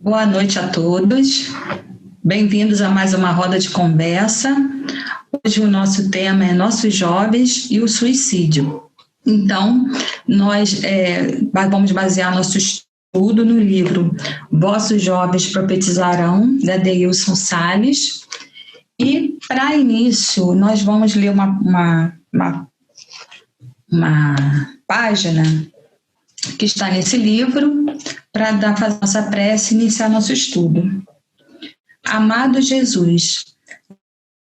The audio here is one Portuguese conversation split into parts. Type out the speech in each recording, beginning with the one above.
Boa noite a todos. Bem-vindos a mais uma roda de conversa. Hoje o nosso tema é Nossos Jovens e o Suicídio. Então, nós vamos basear nosso estudo no livro Vossos Jovens Profetizarão, da Deilson Salles. E, para início, nós vamos ler uma página que está nesse livro para fazer nossa prece e iniciar nosso estudo. Amado Jesus,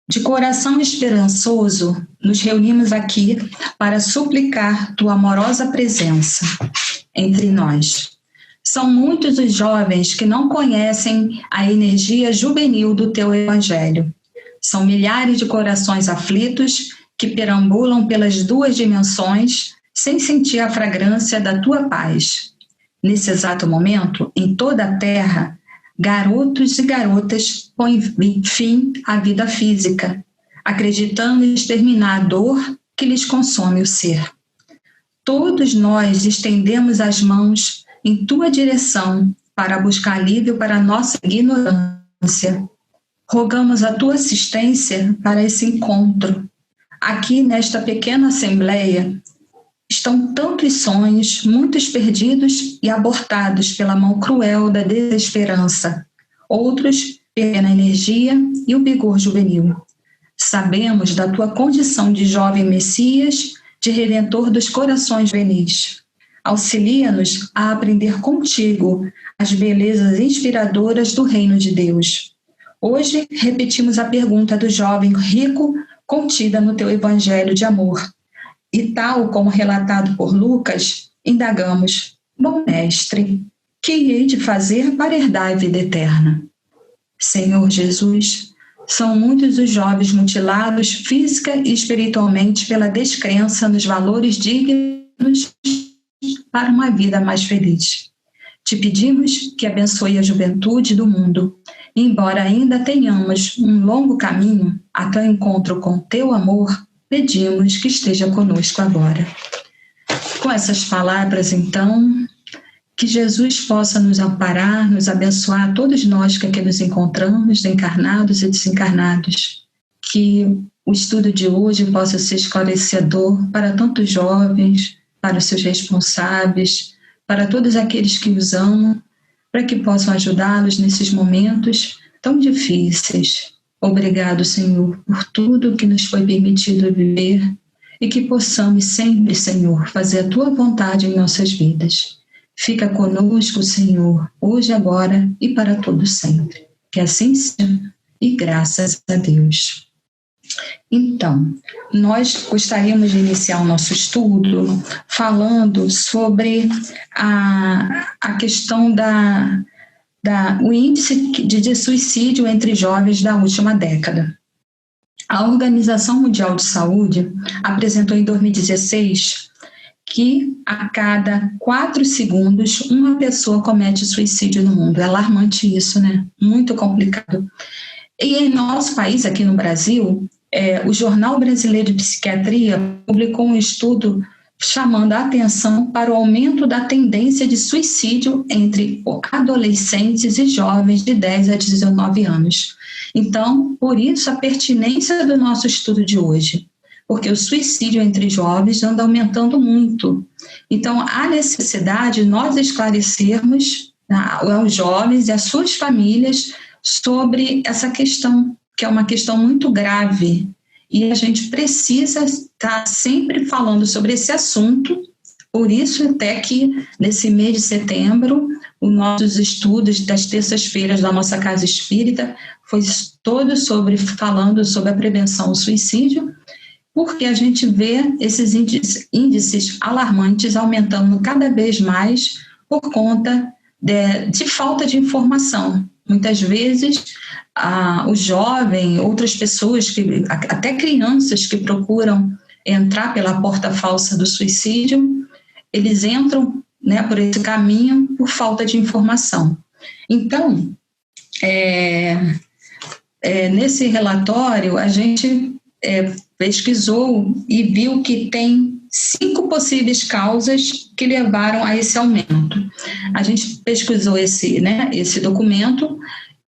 de coração esperançoso, nos reunimos aqui para suplicar tua amorosa presença entre nós. São muitos os jovens que não conhecem a energia juvenil do teu evangelho. São milhares de corações aflitos que perambulam pelas duas dimensões sem sentir a fragrância da tua paz. Nesse exato momento, em toda a terra, garotos e garotas põem fim à vida física, acreditando exterminar a dor que lhes consome o ser. Todos nós estendemos as mãos em tua direção para buscar alívio para a nossa ignorância. Rogamos a tua assistência para esse encontro. Aqui, nesta pequena assembleia, estão tantos sonhos, muitos perdidos e abortados pela mão cruel da desesperança. Outros perdem a energia e o vigor juvenil. Sabemos da tua condição de jovem Messias, de redentor dos corações juvenis. Auxilia-nos a aprender contigo as belezas inspiradoras do reino de Deus. Hoje repetimos a pergunta do jovem rico contida no teu evangelho de amor. E tal como relatado por Lucas, indagamos: bom mestre, que hei de fazer para herdar a vida eterna? Senhor Jesus, são muitos os jovens mutilados física e espiritualmente pela descrença nos valores dignos para uma vida mais feliz. Te pedimos que abençoe a juventude do mundo, embora ainda tenhamos um longo caminho até o encontro com teu amor. Pedimos que esteja conosco agora. Com essas palavras, então, que Jesus possa nos amparar, nos abençoar, todos nós que aqui nos encontramos, encarnados e desencarnados. Que o estudo de hoje possa ser esclarecedor para tantos jovens, para os seus responsáveis, para todos aqueles que os amam, para que possam ajudá-los nesses momentos tão difíceis. Obrigado, Senhor, por tudo que nos foi permitido viver e que possamos sempre, Senhor, fazer a Tua vontade em nossas vidas. Fica conosco, Senhor, hoje, agora e para todo sempre. Que assim seja e graças a Deus. Então, nós gostaríamos de iniciar o nosso estudo falando sobre a questão o índice de suicídio entre jovens da última década. A Organização Mundial de Saúde apresentou em 2016 que a cada 4 segundos uma pessoa comete suicídio no mundo. É alarmante isso, né? Muito complicado. E em nosso país, aqui no Brasil, o Jornal Brasileiro de Psiquiatria publicou um estudo chamando a atenção para o aumento da tendência de suicídio entre adolescentes e jovens de 10 a 19 anos. Então, por isso, a pertinência do nosso estudo de hoje, porque o suicídio entre jovens anda aumentando muito. Então, há necessidade de nós esclarecermos aos jovens e às suas famílias sobre essa questão, que é uma questão muito grave. E a gente precisa estar sempre falando sobre esse assunto, por isso até que nesse mês de setembro, os nossos estudos das terças-feiras da nossa Casa Espírita foi todo falando sobre a prevenção ao suicídio, porque a gente vê esses índices alarmantes aumentando cada vez mais por conta de falta de informação. Muitas vezes, o jovem, outras pessoas, até crianças que procuram entrar pela porta falsa do suicídio, eles entram, né, por esse caminho por falta de informação. Então, nesse relatório, a gente pesquisou e viu que tem 5 possíveis causas que levaram a esse aumento. A gente pesquisou esse documento,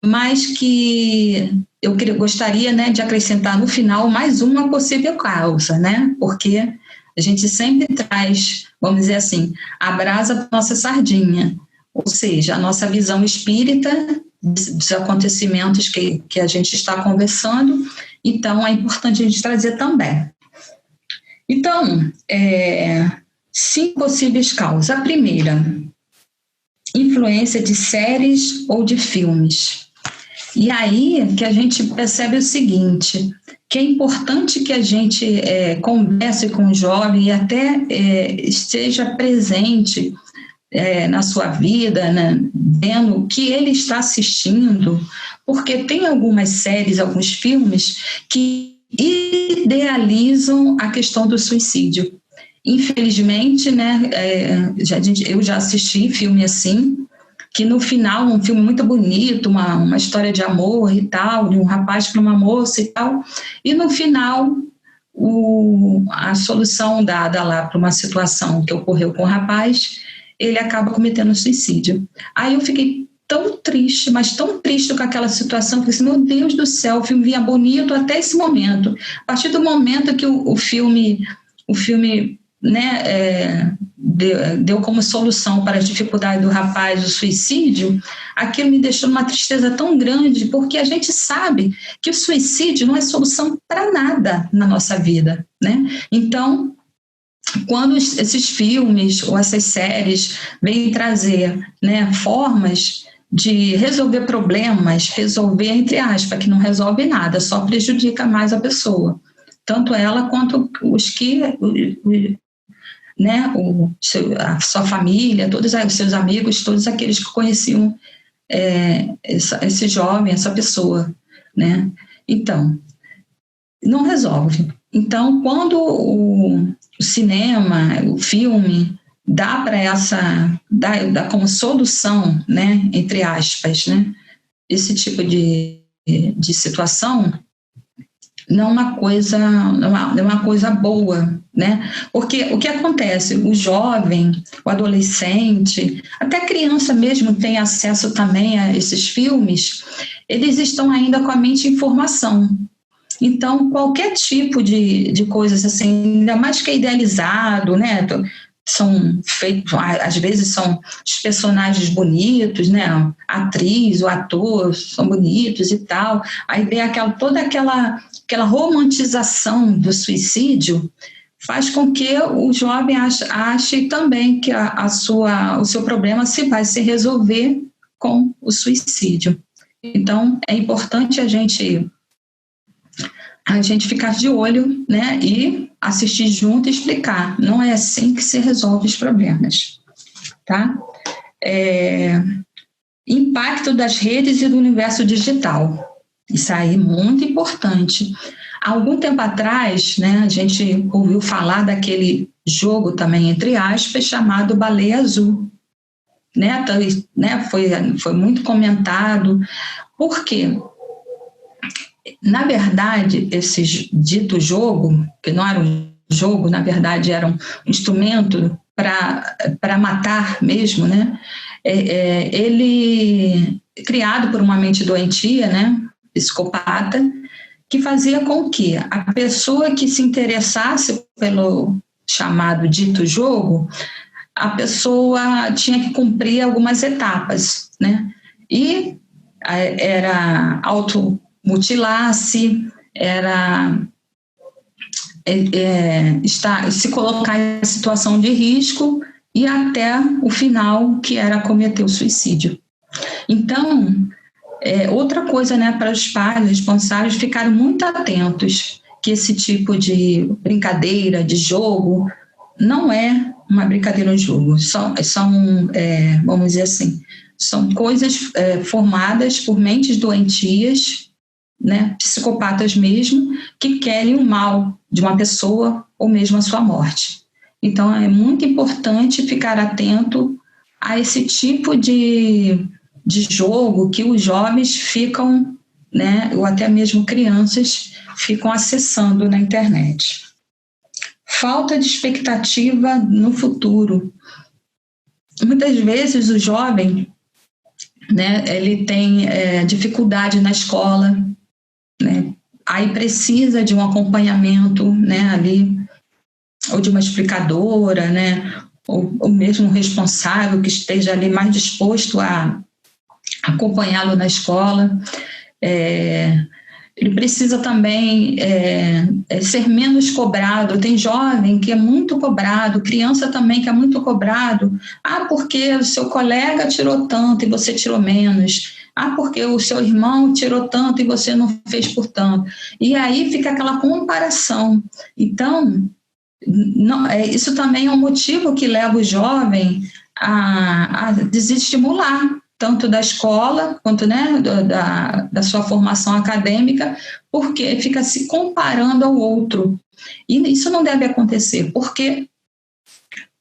mas que eu gostaria, né, de acrescentar no final mais uma possível causa, né, porque a gente sempre traz, vamos dizer assim, a brasa para nossa sardinha, ou seja, a nossa visão espírita dos acontecimentos que a gente está conversando, então é importante a gente trazer também. Então, 5 possíveis causas. A primeira, influência de séries ou de filmes. E aí que a gente percebe o seguinte, que é importante que a gente converse com o jovem e até esteja presente na sua vida, né, vendo o que ele está assistindo, porque tem algumas séries, alguns filmes que idealizam a questão do suicídio. Infelizmente, né, eu já assisti filme assim, que no final, um filme muito bonito, uma história de amor e tal, de um rapaz para uma moça e tal, e no final, a solução dada lá para uma situação que ocorreu com o rapaz, ele acaba cometendo suicídio. Aí eu fiquei tão triste, mas tão triste com aquela situação, porque assim, meu Deus do céu, o filme vinha bonito até esse momento. A partir do momento que o filme né, deu como solução para a dificuldade do rapaz o suicídio, aquilo me deixou numa tristeza tão grande, porque a gente sabe que o suicídio não é solução para nada na nossa vida, né? Então, quando esses filmes ou essas séries vêm trazer, né, formas de resolver problemas, resolver entre aspas, que não resolve nada, só prejudica mais a pessoa, tanto ela quanto os que, né, a sua família, todos os seus amigos, todos aqueles que conheciam esse jovem, essa pessoa, né? Então, não resolve. Então, quando o cinema, o filme, dá como solução, né, entre aspas, né, esse tipo de situação, não é uma coisa boa, né? Porque o que acontece? O jovem, o adolescente, até a criança mesmo tem acesso também a esses filmes, eles estão ainda com a mente em formação. Então, qualquer tipo de coisas assim, ainda mais que é idealizado, né? São feitos, às vezes são os personagens bonitos, né? A atriz, o ator são bonitos e tal. Aí vem toda aquela romantização do suicídio faz com que o jovem ache também que o seu problema vai se resolver com o suicídio. Então, é importante a gente ficar de olho, né, e assistir junto e explicar. Não é assim que se resolve os problemas, tá? Impacto das redes e do universo digital. Isso aí é muito importante. Há algum tempo atrás, né, a gente ouviu falar daquele jogo também, entre aspas, chamado Baleia Azul. Né, foi muito comentado. Por quê? Na verdade, esse dito jogo, que não era um jogo, na verdade era um instrumento para matar mesmo, né? Ele criado por uma mente doentia, né? Psicopata, que fazia com que a pessoa que se interessasse pelo chamado dito jogo, a pessoa tinha que cumprir algumas etapas, né? E era automutilar-se, era se colocar em situação de risco e até o final, que era cometer o suicídio. Então, outra coisa, né, para os pais responsáveis ficarem muito atentos, que esse tipo de brincadeira, de jogo, não é uma brincadeira, um jogo, são vamos dizer assim, são coisas formadas por mentes doentias, né, psicopatas mesmo, que querem o mal de uma pessoa ou mesmo a sua morte. Então, é muito importante ficar atento a esse tipo de jogo que os jovens ficam, né, ou até mesmo crianças, ficam acessando na internet. falta de expectativa no futuro. Muitas vezes o jovem, né, ele tem dificuldade na escola, né, aí precisa de um acompanhamento, né, ali, ou de uma explicadora, né, ou mesmo um responsável que esteja ali mais disposto a acompanhá-lo na escola. Ele precisa também ser menos cobrado. Tem jovem que é muito cobrado, criança também que é muito cobrado. Porque o seu colega tirou tanto e você tirou menos. Porque o seu irmão tirou tanto e você não fez por tanto. E aí fica aquela comparação. Então, isso também é um motivo que leva o jovem a desestimular, tanto da escola quanto, né, da sua formação acadêmica, porque fica se comparando ao outro. E isso não deve acontecer, porque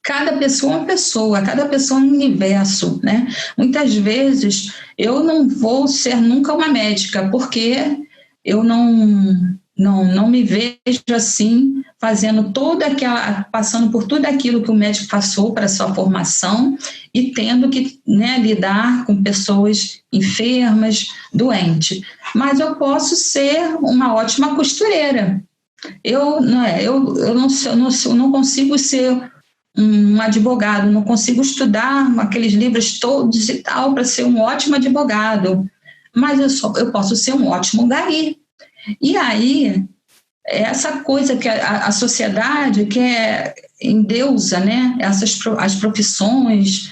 cada pessoa é uma pessoa, cada pessoa é um universo, né? Muitas vezes eu não vou ser nunca uma médica, porque eu não me vejo assim, passando por tudo aquilo que o médico passou para a sua formação e tendo que, né, lidar com pessoas enfermas, doentes. Mas eu posso ser uma ótima costureira. Eu não consigo ser um advogado, não consigo estudar aqueles livros todos e tal para ser um ótimo advogado, mas eu posso ser um ótimo gari. E aí, essa coisa que a sociedade quer endeusa, né? As profissões,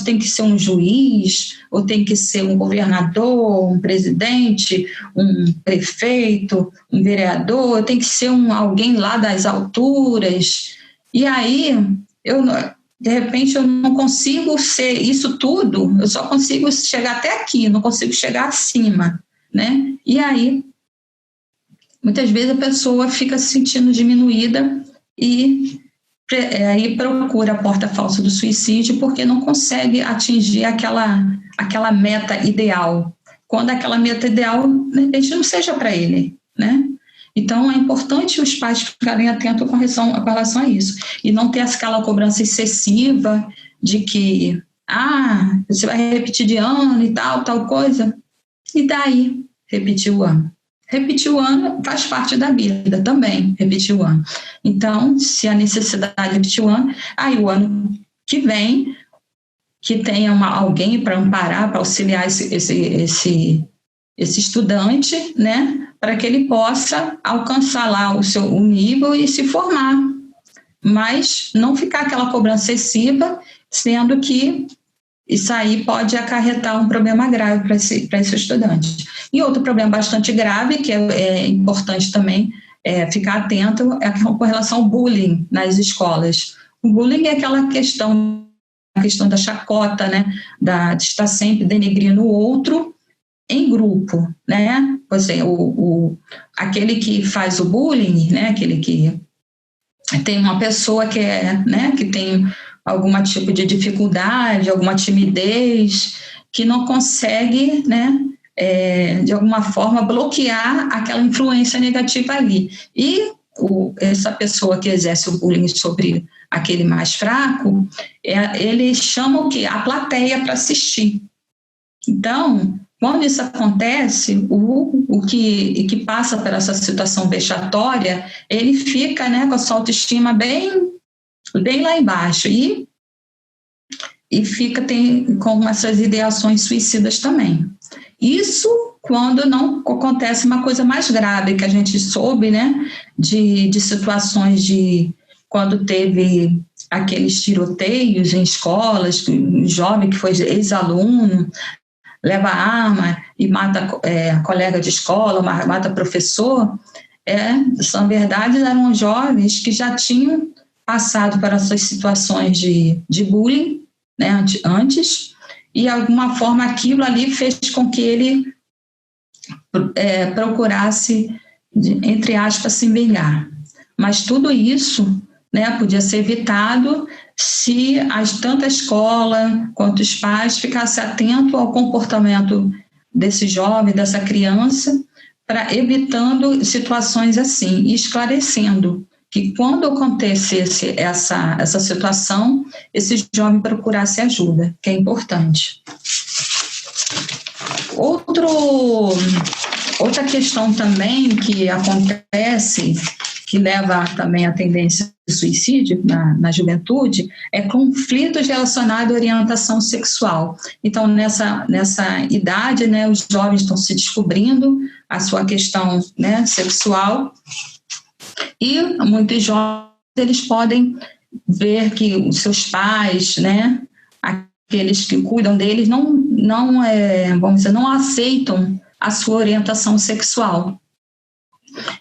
tem que ser um juiz, ou tem que ser um governador, um presidente, um prefeito, um vereador, tem que ser alguém lá das alturas. E aí, de repente, eu não consigo ser isso tudo, eu só consigo chegar até aqui, não consigo chegar acima, né? E aí, muitas vezes a pessoa fica se sentindo diminuída e aí procura a porta falsa do suicídio porque não consegue atingir aquela meta ideal, quando aquela meta ideal, de repente, não seja para ele, né? Então, é importante os pais ficarem atentos com relação a isso e não ter aquela cobrança excessiva de que, você vai repetir de ano e tal coisa, e daí repetir o ano. Repetir o ano faz parte da vida também, repetir o ano. Então, se a necessidade de repetir o ano, aí o ano que vem, que tenha alguém para amparar, para auxiliar esse estudante, né, para que ele possa alcançar lá o nível e se formar. Mas não ficar aquela cobrança excessiva, sendo que isso aí pode acarretar um problema grave para esse estudante. E outro problema bastante grave, que é importante também ficar atento, é com relação ao bullying nas escolas. O bullying é aquela questão da chacota, né, de estar sempre denegrindo o outro em grupo, né? Aquele que faz o bullying, né, aquele que tem uma pessoa que tem algum tipo de dificuldade, alguma timidez, que não consegue, né, de alguma forma, bloquear aquela influência negativa ali. E essa pessoa que exerce o bullying sobre aquele mais fraco, ele chama o quê? A plateia para assistir. Então, quando isso acontece, o que passa por essa situação vexatória, ele fica, né, com a sua autoestima bem lá embaixo e tem com essas ideações suicidas também. Isso quando não acontece uma coisa mais grave, que a gente soube, né, de situações de quando teve aqueles tiroteios em escolas, um jovem que foi ex-aluno, leva arma e mata colega de escola, mata professor, são verdades, eram jovens que já tinham passado por essas situações de bullying, né, antes, e de alguma forma aquilo ali fez com que ele procurasse, entre aspas, se vingar. Mas tudo isso, né, podia ser evitado se tanto a escola quanto os pais ficassem atentos ao comportamento desse jovem, dessa criança, evitando situações assim, e esclarecendo que quando acontecesse essa situação, esse jovem procurasse ajuda, que é importante. Outra questão também que acontece, que leva também à tendência de suicídio na juventude, é conflitos relacionados à orientação sexual. Então, nessa idade, né, os jovens estão se descobrindo a sua questão, né, sexual, e muitos jovens eles podem ver que os seus pais, né, aqueles que cuidam deles, vamos dizer, não aceitam a sua orientação sexual.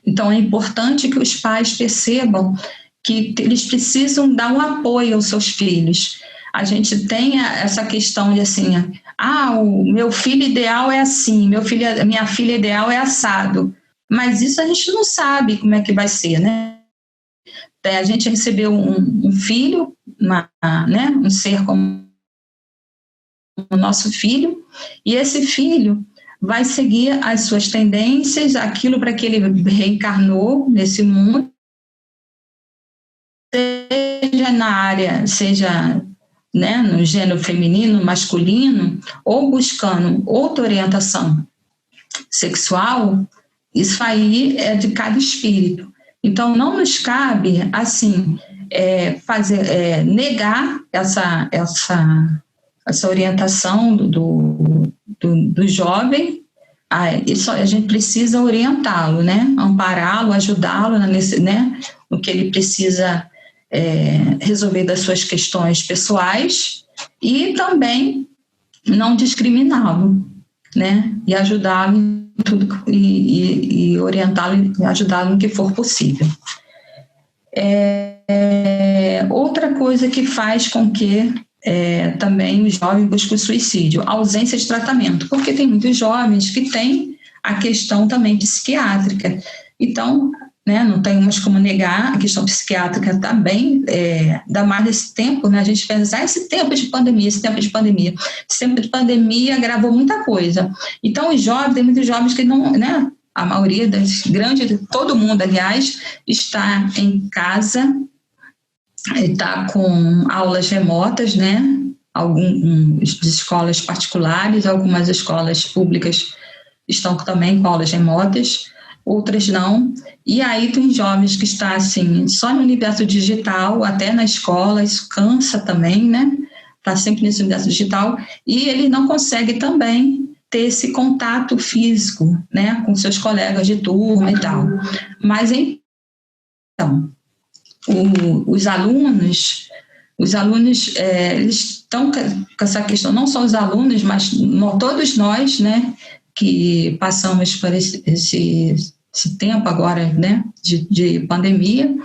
Então, é importante que os pais percebam que eles precisam dar um apoio aos seus filhos. A gente tem essa questão de assim, o meu filho ideal é assim, minha filha ideal é assado. Mas isso a gente não sabe como é que vai ser, né? A gente recebeu um filho, né, um ser como o nosso filho, e esse filho vai seguir as suas tendências, aquilo para que ele reencarnou nesse mundo, seja na área, seja, né, no gênero feminino, masculino, ou buscando outra orientação sexual. Isso aí é de cada espírito. Então, não nos cabe, assim, negar essa orientação do jovem. A gente precisa orientá-lo, né? Ampará-lo, ajudá-lo, né? No que ele precisa resolver das suas questões pessoais, e também não discriminá-lo, né? E ajudá-lo em tudo, e orientá-lo e ajudá-lo no que for possível. Outra coisa que faz com que também os jovens busquem o suicídio, a ausência de tratamento, porque tem muitos jovens que têm a questão também psiquiátrica. Então, né, não tem mais como negar, a questão psiquiátrica também, ainda mais nesse tempo, né, a gente pensa, esse tempo de pandemia agravou muita coisa. Então, os jovens, tem muitos jovens que não, né, a maioria todo mundo, aliás, está em casa, está com aulas remotas, né, algumas escolas particulares, algumas escolas públicas estão também com aulas remotas, outras não. E aí tem jovens que estão assim, só no universo digital, até na escola, isso cansa também, né? Está sempre nesse universo digital, e ele não consegue também ter esse contato físico, né, com seus colegas de turma e tal. Mas então, os alunos, eles estão com essa questão, não só os alunos, mas todos nós, né, que passamos por esse tempo agora, né, de pandemia,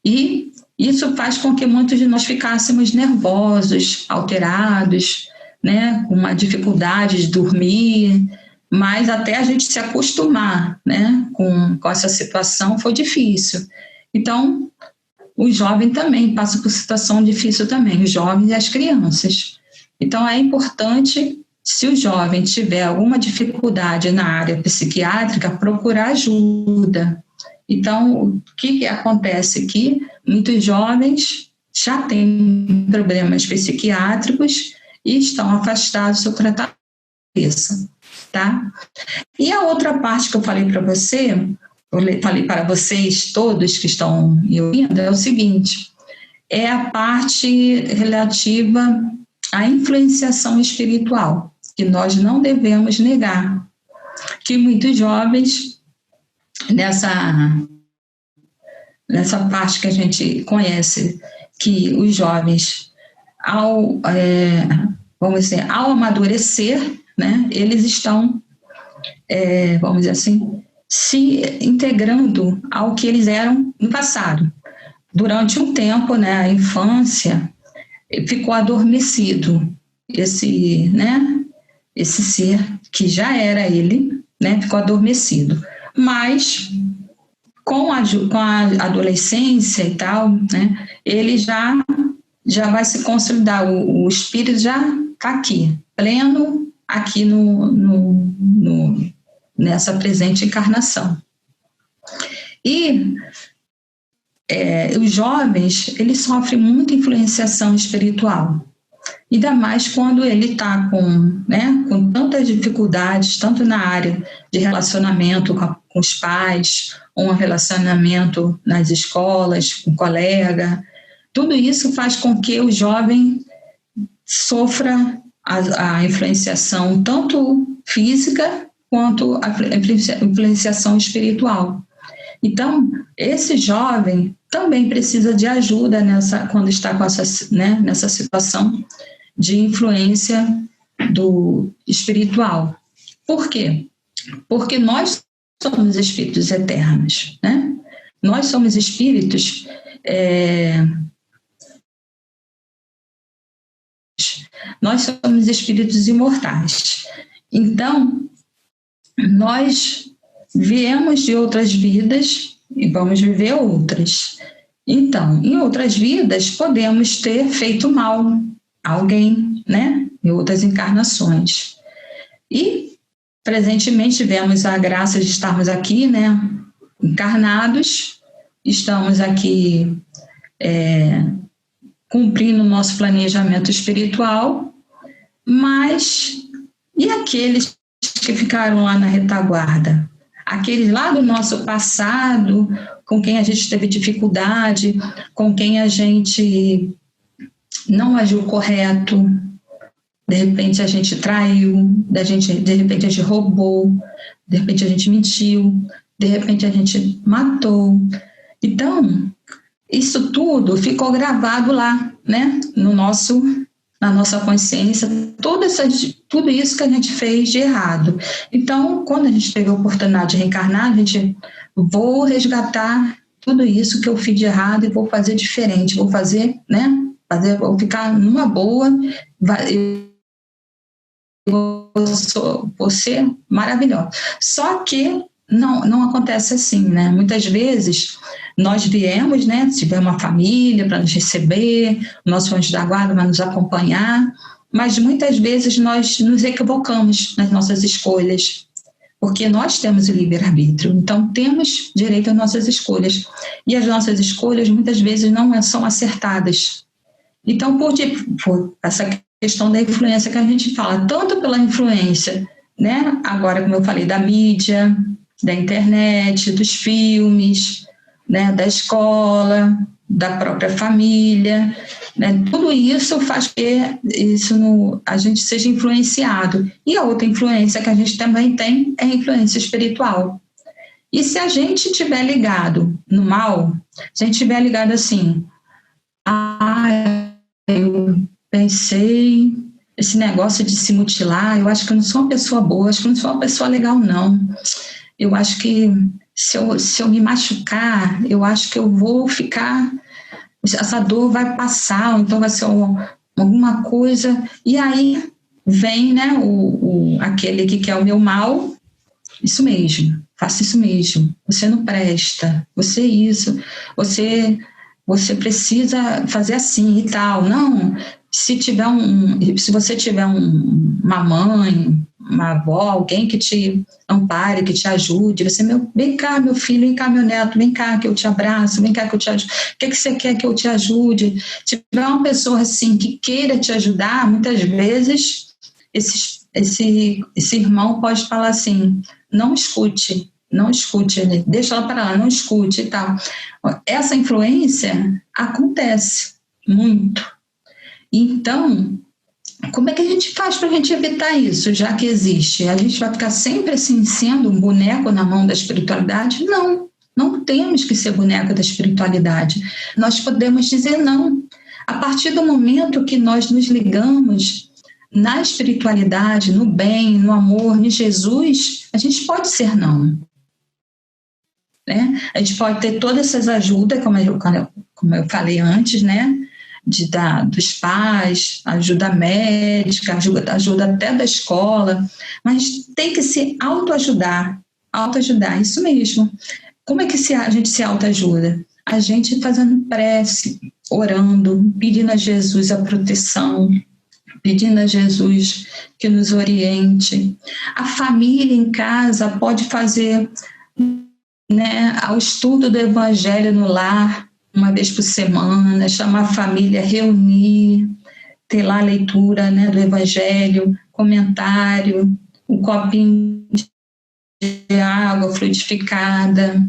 e isso faz com que muitos de nós ficássemos nervosos, alterados, né, com uma dificuldade de dormir, mas até a gente se acostumar, né, com essa situação foi difícil. Então, os jovens também passam por situação difícil também, os jovens e as crianças. Então, é importante, se o jovem tiver alguma dificuldade na área psiquiátrica, procurar ajuda. Então, o que acontece aqui? Muitos jovens já têm problemas psiquiátricos e estão afastados do seu tratamento, tá? E a outra parte que eu falei para você, eu falei para vocês todos que estão me ouvindo, é o seguinte, é a parte relativa à influenciação espiritual, que nós não devemos negar, que muitos jovens, nessa parte que a gente conhece, que os jovens, vamos dizer, ao amadurecer, né, eles estão, vamos dizer assim, se integrando ao que eles eram no passado. Durante um tempo, né, a infância, ficou adormecido esse ser que já era ele, né, ficou adormecido. Mas com a adolescência e tal, né, ele já vai se consolidar, o espírito já está aqui, pleno, aqui nessa presente encarnação. E os jovens, eles sofrem muita influenciação espiritual. Ainda mais quando ele está com tantas dificuldades, tanto na área de relacionamento com os pais, ou um relacionamento nas escolas, com o colega. Tudo isso faz com que o jovem sofra a influenciação tanto física quanto a influenciação espiritual. Então, esse jovem também precisa de ajuda quando está nessa situação de influência do espiritual. Por quê? Porque nós somos espíritos eternos, né? Nós somos espíritos nós somos espíritos imortais. Então, nós viemos de outras vidas e vamos viver outras. Então, em outras vidas, podemos ter feito mal a alguém, né? Em outras encarnações. E, presentemente, tivemos a graça de estarmos aqui, né? Encarnados, estamos aqui cumprindo o nosso planejamento espiritual, mas e aqueles que ficaram lá na retaguarda? Aqueles lá do nosso passado, com quem a gente teve dificuldade, com quem a gente não agiu correto, de repente a gente traiu, de repente a gente roubou, de repente a gente mentiu, de repente a gente matou. Então, isso tudo ficou gravado lá, né? Na nossa consciência, tudo isso que a gente fez de errado. Então, quando a gente teve a oportunidade de reencarnar, a gente vou resgatar tudo isso que eu fiz de errado e vou fazer diferente, vou fazer, né? Vou ficar numa boa, vou ser maravilhosa. Só que não acontece assim, né? Muitas vezes nós viemos, né? Tivemos uma família para nos receber, o nosso anjo da guarda vai nos acompanhar, mas muitas vezes nós nos equivocamos nas nossas escolhas, porque nós temos o livre-arbítrio, então temos direito às nossas escolhas, e as nossas escolhas muitas vezes não são acertadas. Então, por essa questão da influência que a gente fala, tanto pela influência, né? Agora, como eu falei, da mídia, da internet, dos filmes, né? Da escola, da própria família, né? Tudo isso faz que a gente seja influenciado. E a outra influência que a gente também tem é a influência espiritual. E se a gente estiver ligado no mal, se a gente estiver ligado assim, eu pensei, esse negócio de se mutilar, eu acho que eu não sou uma pessoa boa, acho que eu não sou uma pessoa legal, não. Eu acho que se eu me machucar, eu acho que eu vou ficar, essa dor vai passar, então vai ser alguma coisa. E aí vem, né, aquele que quer o meu mal, isso mesmo, faça isso mesmo, você não presta, você você precisa fazer assim e tal. Não, se você tiver uma mãe, uma avó, alguém que te ampare, que te ajude, vem cá, meu filho, vem cá, meu neto, vem cá que eu te abraço, vem cá que eu te ajude. O que você quer que eu te ajude? Se tiver uma pessoa assim que queira te ajudar, muitas vezes esse irmão pode falar assim, não escute, deixa ela para lá, não escute e tal. Essa influência acontece muito. Então, como é que a gente faz para a gente evitar isso, já que existe? A gente vai ficar sempre assim, sendo um boneco na mão da espiritualidade? Não temos que ser boneco da espiritualidade. Nós podemos dizer não. A partir do momento que nós nos ligamos na espiritualidade, no bem, no amor, em Jesus, a gente pode ser não. Né? A gente pode ter todas essas ajudas, como eu falei antes, né? Dos pais, ajuda médica, ajuda até da escola, mas tem que se autoajudar, isso mesmo. Como é que a gente se autoajuda? A gente fazendo prece, orando, pedindo a Jesus a proteção, pedindo a Jesus que nos oriente. A família em casa pode fazer, né, ao estudo do Evangelho no lar, uma vez por semana, chamar a família, reunir, ter lá a leitura, né, do Evangelho, comentário, um copinho de água fluidificada.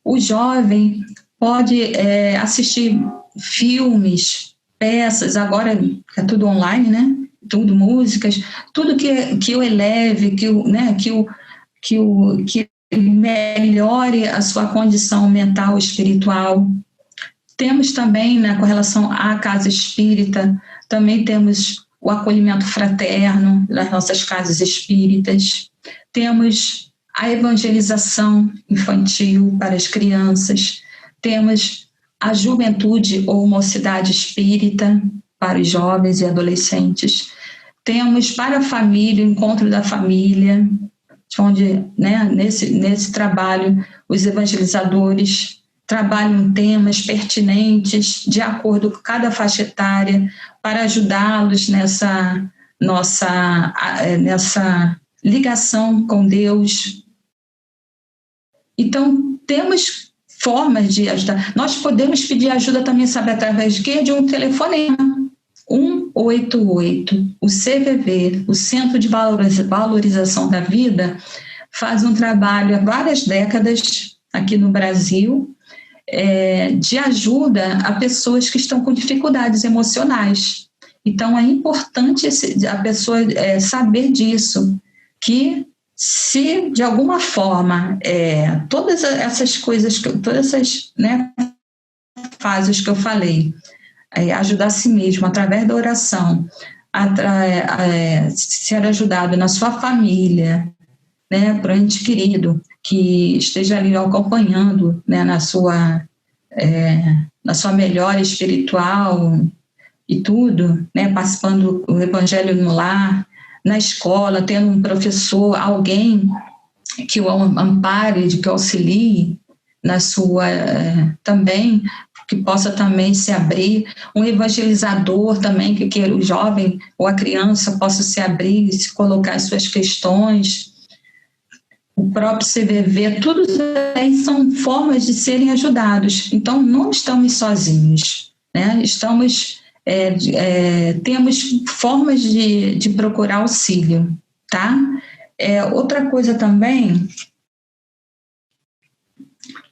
O jovem pode assistir filmes, peças, agora é tudo online, né? Tudo músicas, tudo que o eleve, que melhore a sua condição mental e espiritual. Temos também, né, com relação à casa espírita, também temos o acolhimento fraterno das nossas casas espíritas. Temos a evangelização infantil para as crianças. Temos a juventude ou mocidade espírita para os jovens e adolescentes. Temos para a família, o encontro da família, onde, né, nesse trabalho, os evangelizadores trabalham temas pertinentes, de acordo com cada faixa etária, para ajudá-los nessa ligação com Deus. Então, temos formas de ajudar. Nós podemos pedir ajuda também, sabe, através de quê? De um telefonema. 188. O CVV, o Centro de Valorização da Vida, faz um trabalho há várias décadas aqui no Brasil, de ajuda a pessoas que estão com dificuldades emocionais. Então, é importante a pessoa saber disso, que se de alguma forma todas essas coisas, todas essas, né, fases que eu falei, ajudar a si mesmo através da oração, ser ajudado na sua família, né, para o ente querido que esteja ali acompanhando, né, na sua melhora espiritual e tudo, né, participando do Evangelho no lar, na escola, tendo um professor, alguém que o ampare, que o auxilie na sua também, que possa também se abrir, um evangelizador também, que o jovem ou a criança possa se abrir e se colocar as suas questões, o próprio CVV, tudo isso são formas de serem ajudados. Então, não estamos sozinhos, né? Temos formas de procurar auxílio, tá? Outra coisa também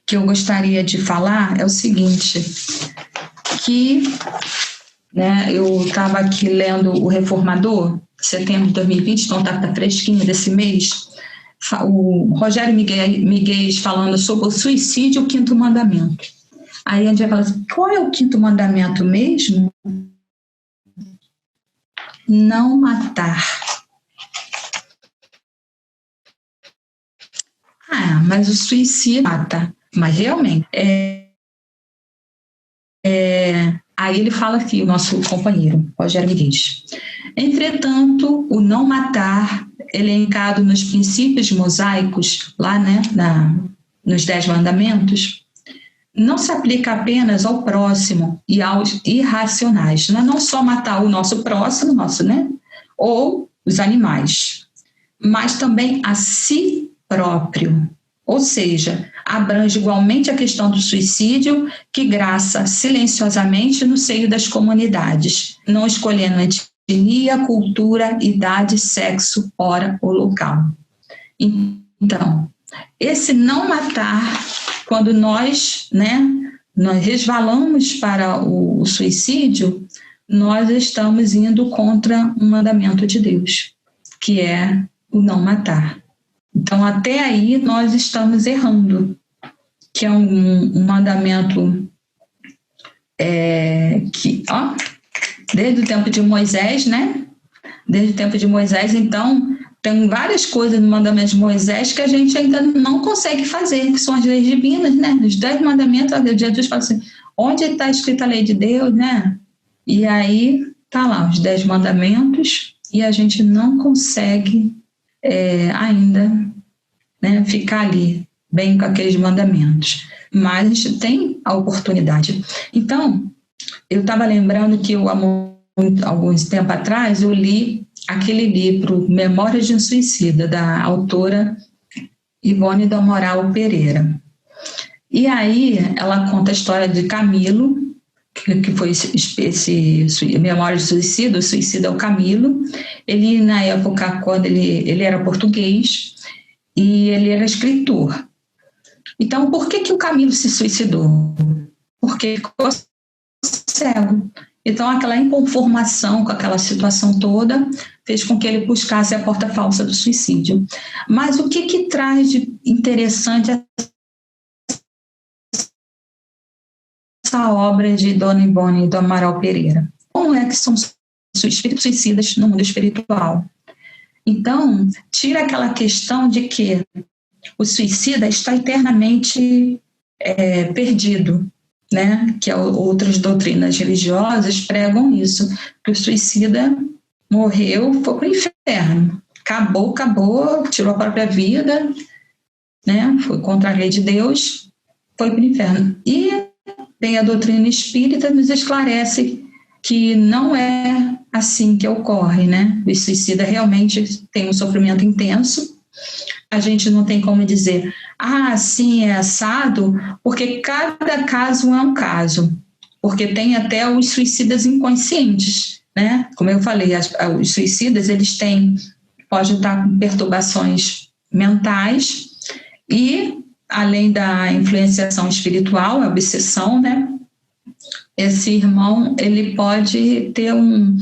que eu gostaria de falar é o seguinte, que, né, eu estava aqui lendo o Reformador, setembro de 2020, então está fresquinho desse mês, o Rogério Miguel falando sobre o suicídio e o quinto mandamento. Aí a gente vai falar assim, qual é o quinto mandamento mesmo? Não matar. Mas o suicídio mata. Mas realmente, aí ele fala aqui, o nosso companheiro, Rogério Miguel. Entretanto, o não matar, elencado nos princípios mosaicos, lá, né, nos 10 mandamentos, não se aplica apenas ao próximo e aos irracionais. Não só matar o nosso próximo, né, ou os animais, mas também a si próprio. Ou seja, abrange igualmente a questão do suicídio, que graça silenciosamente no seio das comunidades, não escolhendo etnia, cultura, idade, sexo, hora ou local. Então, esse não matar, quando nós resvalamos para o suicídio, nós estamos indo contra um mandamento de Deus, que é o não matar. Então, até aí, nós estamos errando, que é um mandamento desde o tempo de Moisés, né? Desde o tempo de Moisés, então, tem várias coisas no mandamento de Moisés que a gente ainda não consegue fazer, que são as leis divinas, né? Os 10 mandamentos, Jesus fala assim, onde está escrita a lei de Deus, né? E aí, tá lá, os 10 mandamentos, e a gente não consegue ainda, né, ficar ali bem com aqueles mandamentos, mas a gente tem a oportunidade. Então, eu estava lembrando que alguns tempo atrás eu li aquele livro Memórias de um Suicida, da autora Ivone do Amaral Pereira. E aí ela conta a história de Camilo, que foi esse Memória de Suicídio. O suicida é o Camilo. Ele, na época, quando ele era português e ele era escritor. Então, por que o Camilo se suicidou? Porque ficou cego. Então, aquela inconformação com aquela situação toda fez com que ele buscasse a porta falsa do suicídio. Mas o que traz de interessante essa obra de Dona Ivone e do Amaral Pereira? Como é que são espíritos suicidas no mundo espiritual? Então, tira aquela questão de que o suicida está eternamente perdido, né? Que outras doutrinas religiosas pregam isso, que o suicida morreu, foi para o inferno, acabou, tirou a própria vida, né? Foi contra a lei de Deus, foi para o inferno. E bem, a doutrina espírita nos esclarece que não é assim que ocorre, né? O suicida realmente tem um sofrimento intenso. A gente não tem como dizer, sim, é assado, porque cada caso é um caso. Porque tem até os suicidas inconscientes, né? Como eu falei, os suicidas, eles podem estar com perturbações mentais e, além da influenciação espiritual, a obsessão, né? Esse irmão, ele pode ter um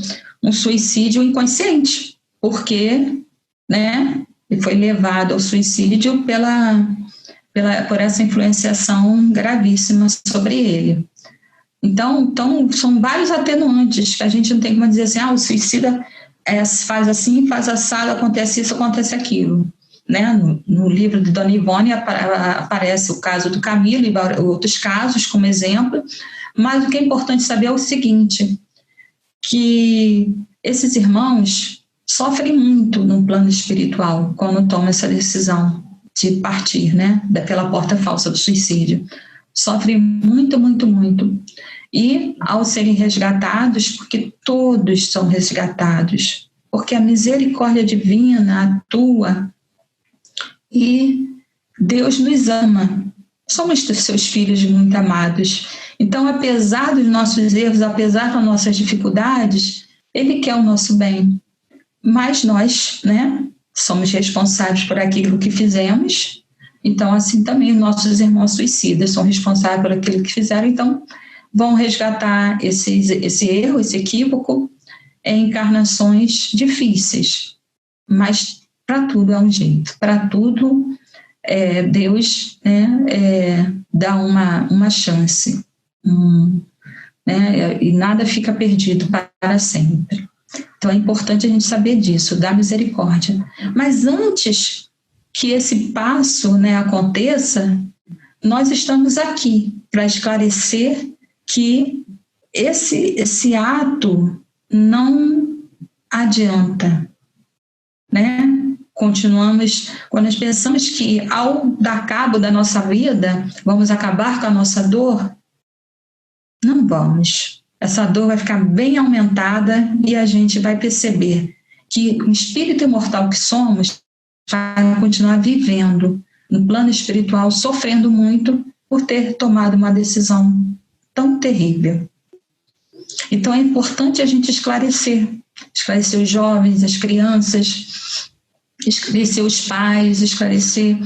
suicídio inconsciente, porque, né? Ele foi levado ao suicídio por essa influenciação gravíssima sobre ele. Então, são vários atenuantes que a gente não tem como dizer assim, o suicida faz assim, faz assado, acontece isso, acontece aquilo. Né? No livro de Dona Ivone aparece o caso do Camilo e outros casos como exemplo, mas o que é importante saber é o seguinte, que esses irmãos sofrem muito no plano espiritual quando tomam essa decisão de partir, né, pela porta falsa do suicídio. Sofrem muito, muito, muito. E ao serem resgatados, porque todos são resgatados, porque a misericórdia divina atua e Deus nos ama. Somos seus filhos muito amados. Então, apesar dos nossos erros, apesar das nossas dificuldades, Ele quer o nosso bem. Mas nós, né, somos responsáveis por aquilo que fizemos. Então, assim também, nossos irmãos suicidas são responsáveis por aquilo que fizeram. Então, vão resgatar esse erro, esse equívoco, em encarnações difíceis. Mas para tudo é um jeito. Para tudo, Deus, né, dá uma chance. Né, e nada fica perdido para sempre. Então é importante a gente saber disso, da misericórdia. Mas antes que esse passo, né, aconteça, nós estamos aqui para esclarecer que esse ato não adianta, né? Continuamos, quando nós pensamos que ao dar cabo da nossa vida, vamos acabar com a nossa dor, não vamos. Essa dor vai ficar bem aumentada e a gente vai perceber que o espírito imortal que somos vai continuar vivendo no plano espiritual, sofrendo muito por ter tomado uma decisão tão terrível. Então é importante a gente esclarecer os jovens, as crianças, esclarecer os pais, esclarecer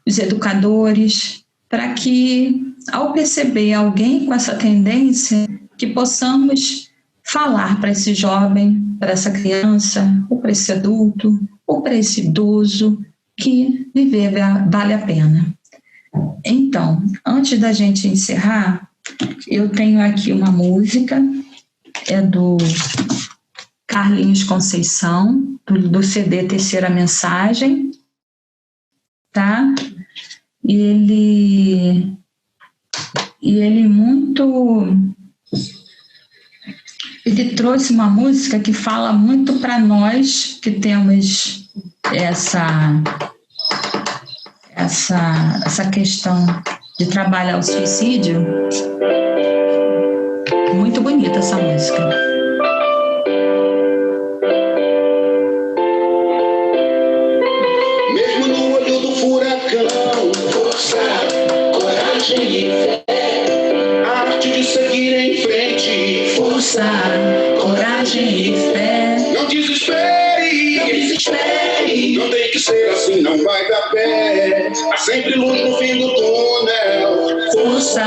os educadores, para que, ao perceber alguém com essa tendência, que possamos falar para esse jovem, para essa criança, ou para esse adulto, ou para esse idoso, que viver vale a pena. Então, antes da gente encerrar, eu tenho aqui uma música, é do Carlinhos Conceição, do CD Terceira Mensagem, tá? E ele trouxe uma música que fala muito para nós que temos essa questão de trabalhar o suicídio. Muito bonita essa música. Mesmo no olho do furacão, força, coragem. coragem e fé, a arte de seguir em frente, força, coragem e fé. Não desespere, Não desespere, não tem que ser assim, não vai dar pé. Há sempre luz no fim do túnel, força,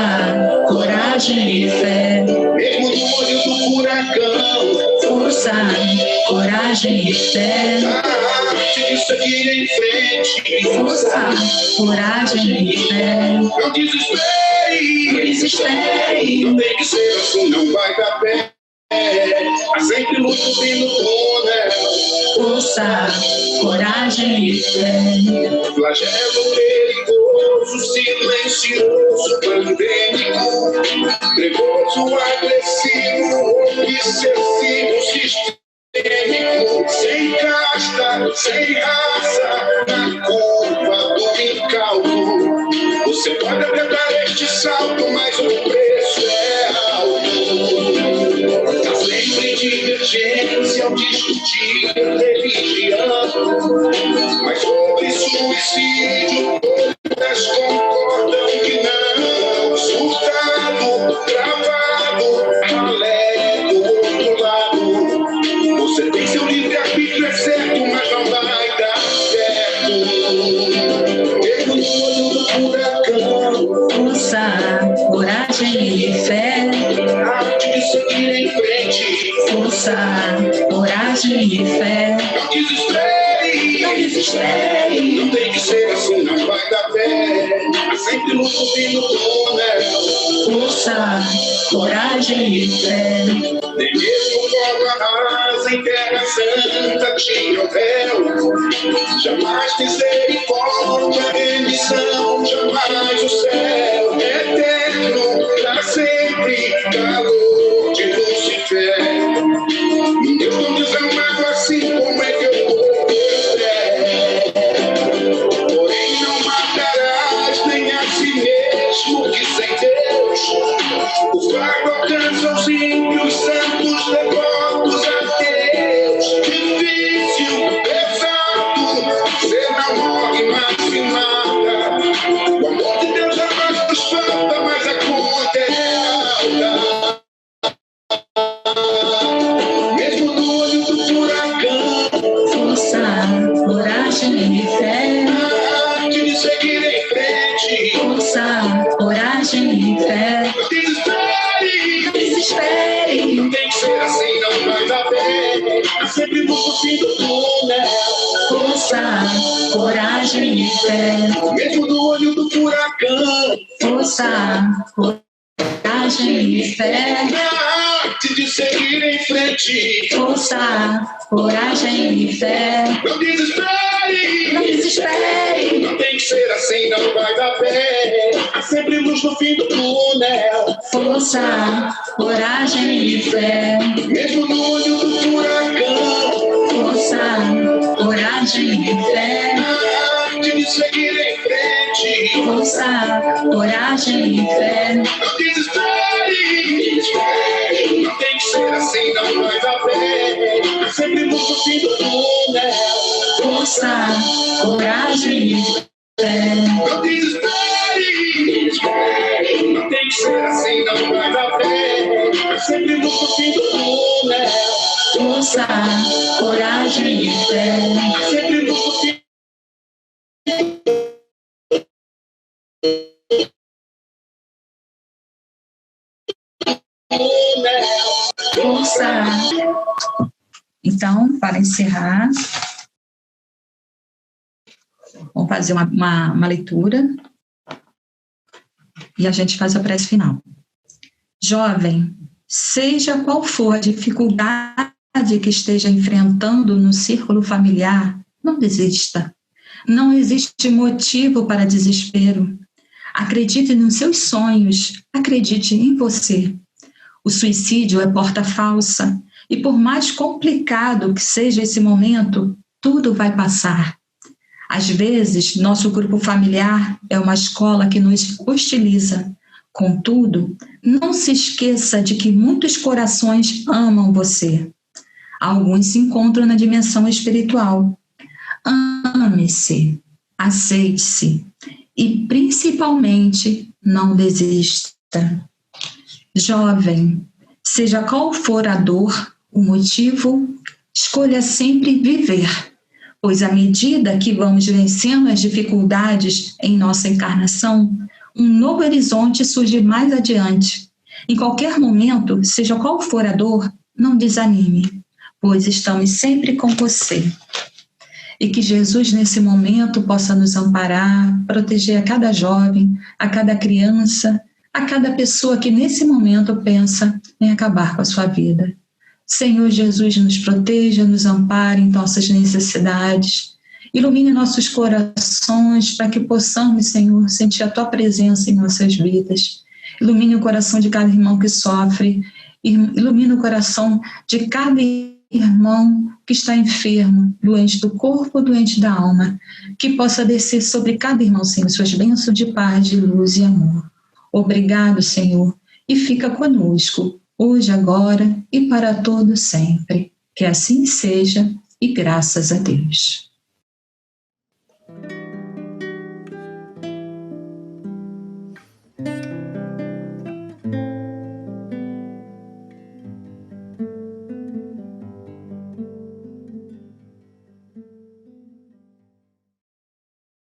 coragem e fé. mesmo no olho do furacão. Força, coragem e fé. A arte de seguir em frente, Força, coragem e fé. não desespere, Não desespere, não tem que ser assim, não vai dar pé. Há sempre luz no fim do túnel, força, coragem e fé. flagelo perigoso, silencioso, pandêmico, trevoso, agressivo, obsessivo, sistêmico, sem casta, sem raça, na curva do incauto. Você pode até dar este salto, mas o preço é alto. Há sempre divergência ao discutir religião, mas sobre suicídio todas concordam que não. Surtado, travado, alegre do outro lado. Você tem seu livre-arbítrio, é certo, mas não vai dar certo. Mesmo no olho do furacão, Força, coragem e fé. a arte de seguir em frente. Força, coragem e fé. Não desespere, Não desespere, não tem que ser assim, não vai dar pé. Há sempre luz no fim do túnel, força, coragem e fé. nem mesmo forma rasa em terra santa tinha o véu. Jamais misericórdia, remissão, jamais o céu eterno, pra sempre, calor de Lucifer. Deus não desamado assim, como é que eu vou ter fé? Porém não matarás nem a si mesmo, que sem Deus o fardo alcança os ímpios, santos, devotos, ateus. Difícil, pesado, você não morre, mas se mata. O amor de Deus jamais nos falta, mas a conta é alta. Mesmo no olho do furacão, Força, coragem e fé. a arte de seguir em frente. Força, coragem e fé. Não desespere, Não desespere, não tem que ser assim, não vai dar bem. Há sempre luz no fim do túnel, força, coragem e fé. mesmo no olho do furacão. Força, coragem e fé. A arte de seguir em frente. Força, coragem e fé. Não desespere, Não desespere, não tem que ser assim, não vai dar pé. Há sempre luz no fim do túnel, força, coragem e fé. mesmo no olho do furacão. Força, coragem e fé. A arte de seguir em frente. Força, coragem e fé. Não desespere, não tem que ser assim, não vai dar pé. Há sempre luz no fim do túnel, Força, coragem e fé. não desespere, não tem que ser assim, não vai dar pé. Há sempre luz no fim do túnel, Força, coragem e fé. há sempre luz no fim do túnel. Força. Então, para encerrar, vamos fazer uma leitura e a gente faz a prece final. Jovem, seja qual for a dificuldade que esteja enfrentando no círculo familiar, não desista. Não existe motivo para desespero. Acredite nos seus sonhos, acredite em você. O suicídio é porta falsa e por mais complicado que seja esse momento, tudo vai passar. Às vezes, nosso grupo familiar é uma escola que nos hostiliza. Contudo, não se esqueça de que muitos corações amam você. Alguns se encontram na dimensão espiritual. Ame-se, aceite-se e, principalmente, não desista. Jovem, seja qual for a dor, o motivo, escolha sempre viver, pois à medida que vamos vencendo as dificuldades em nossa encarnação, um novo horizonte surge mais adiante. Em qualquer momento, seja qual for a dor, não desanime, pois estamos sempre com você. E que Jesus, nesse momento, possa nos amparar, proteger a cada jovem, a cada criança, a cada pessoa que nesse momento pensa em acabar com a sua vida. Senhor Jesus, nos proteja, nos ampare em nossas necessidades, ilumine nossos corações para que possamos, Senhor, sentir a Tua presença em nossas vidas. Ilumine o coração de cada irmão que sofre, ilumine o coração de cada irmão que está enfermo, doente do corpo, doente da alma, que possa descer sobre cada irmão, Senhor, suas bênçãos de paz, de luz e amor. Obrigado, Senhor, e fica conosco, hoje, agora e para todo sempre. Que assim seja, e graças a Deus.